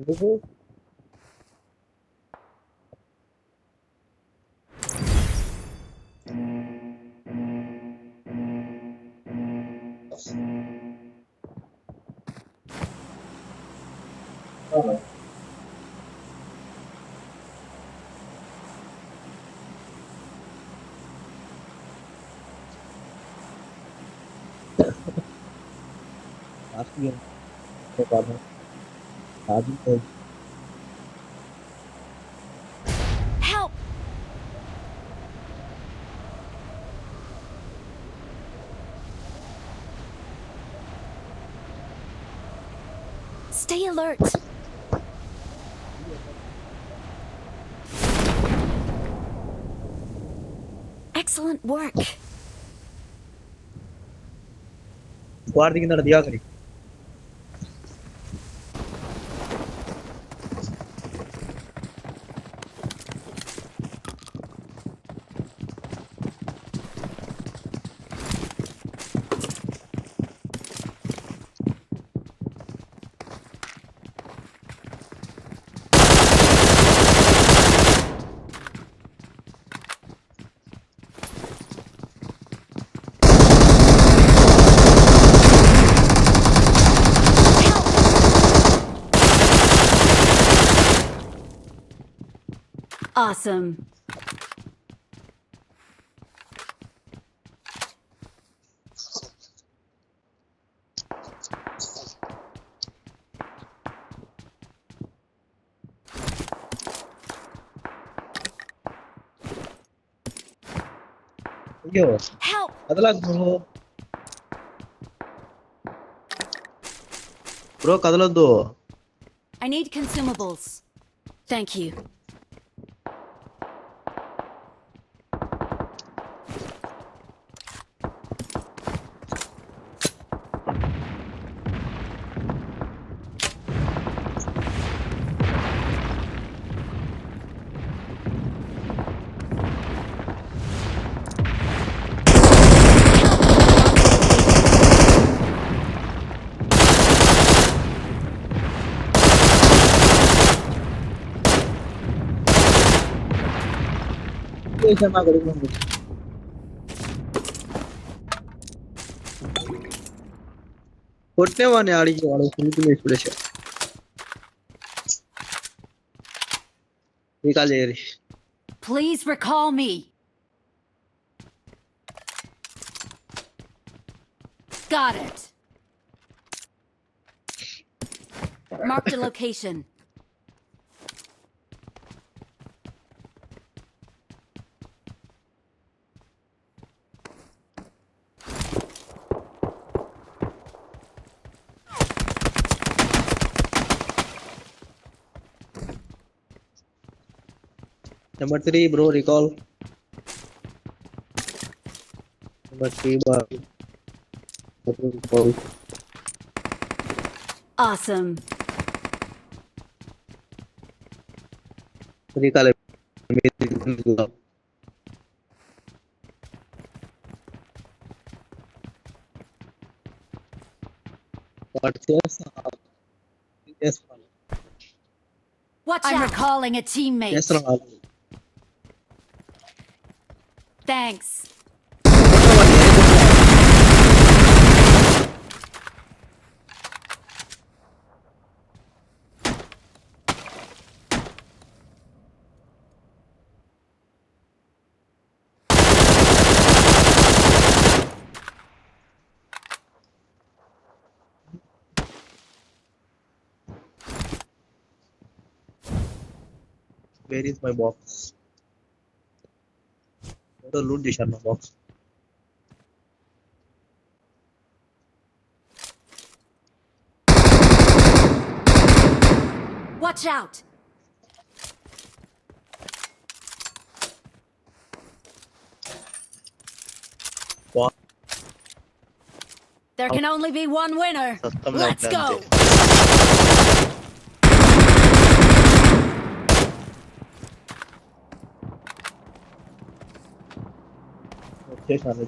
ఎందుకు last game కాదు కాదు Help! Stay alert. Excellent work. Squad దిగిందట దిగాకరి Awesome. అయ్యో Help! కదలకు బ్రో కదలొద్దు I need consumables. Thank you. చేశాను నాకు అడుగుతుంది కొట్టేవాడిని ఆడికి వాడు ఫుల్ వేసి పడేసా recall చేయరి Please recall me. Got it. Marked a location. Number 3 bro recall number 3 bar recall Awesome. recall what yes Watch I'm recalling a teammate. yes Thanks. where is my box to loot this my box Watch out. What? There can only be one winner. Let's go. చేశాను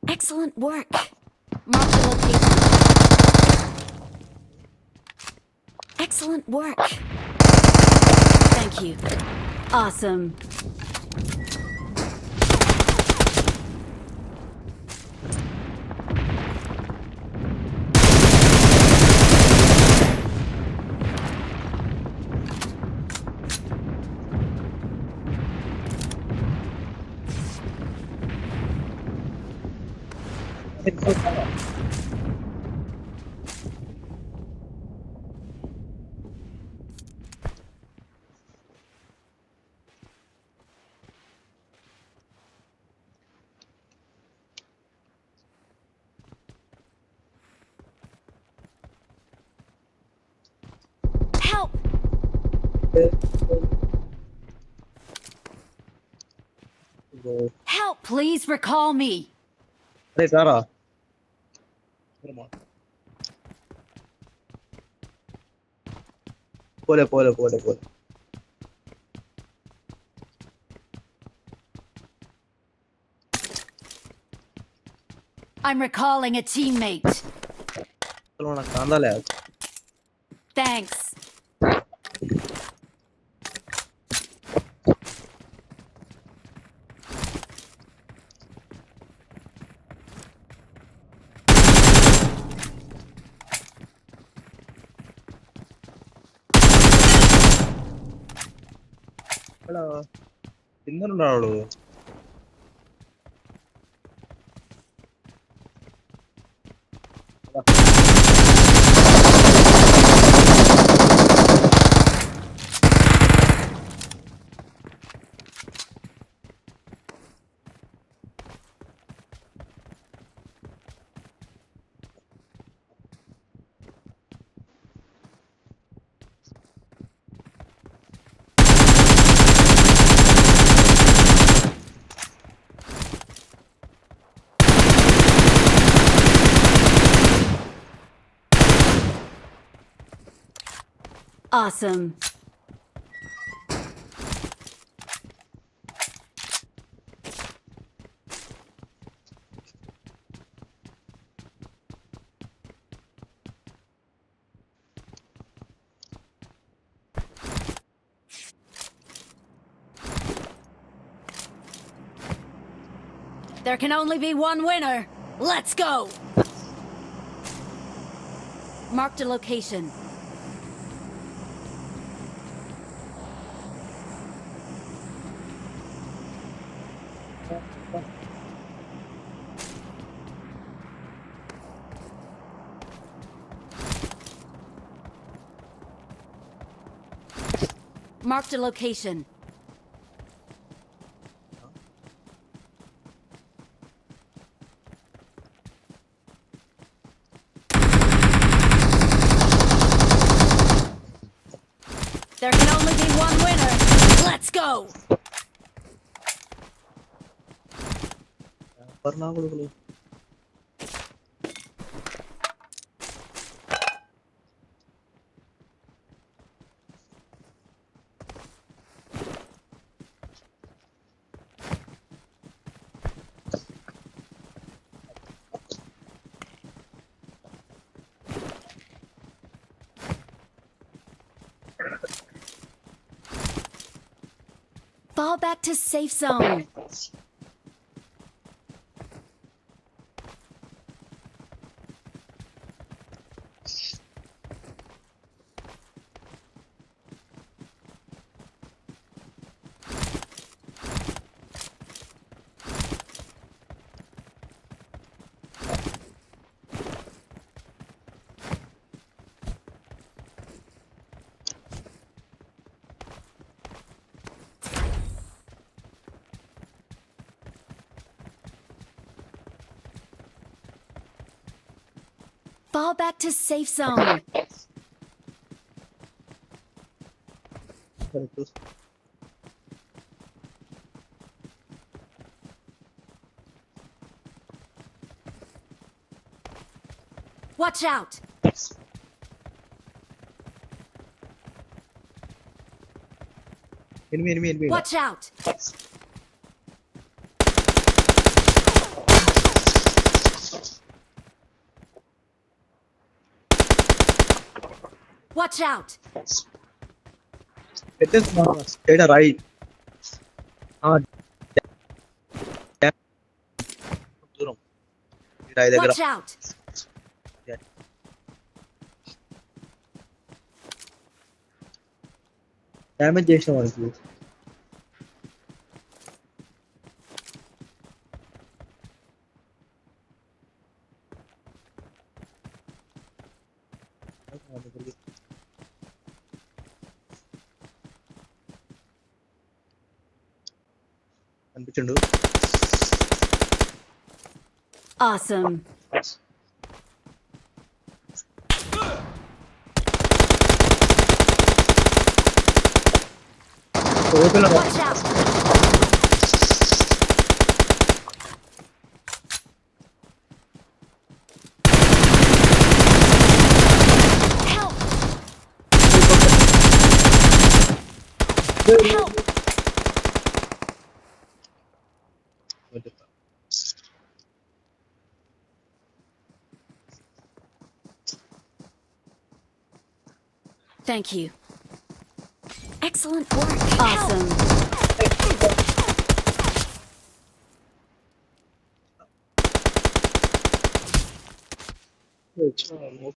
Excellent work. Mark the location. Excellent work. Thank you. Awesome. Help! Help! Please recall me. అరే సారా పోలే పోలే పోలే పోలే I'm recalling a teammate. నాకు అందాలే Thanks. ఇక్కడ కిందనున్నాడు Awesome. There can only be one winner. Let's go! Marked a location. Marked a location. There can only be one winner. Let's go! పర్ణాకుడుకులు Fall back to safe zone. Fall back to safe zone. Watch out! enemy. Watch out! Watch out! పెట్టేస్తున్నా straight right దూరం ఈ రాయి దగ్గర Watch out! Damage చేసిన వాడికి అనిపించండు Awesome. Open Watch out! Help! Help! Thank you. Excellent work. Awesome.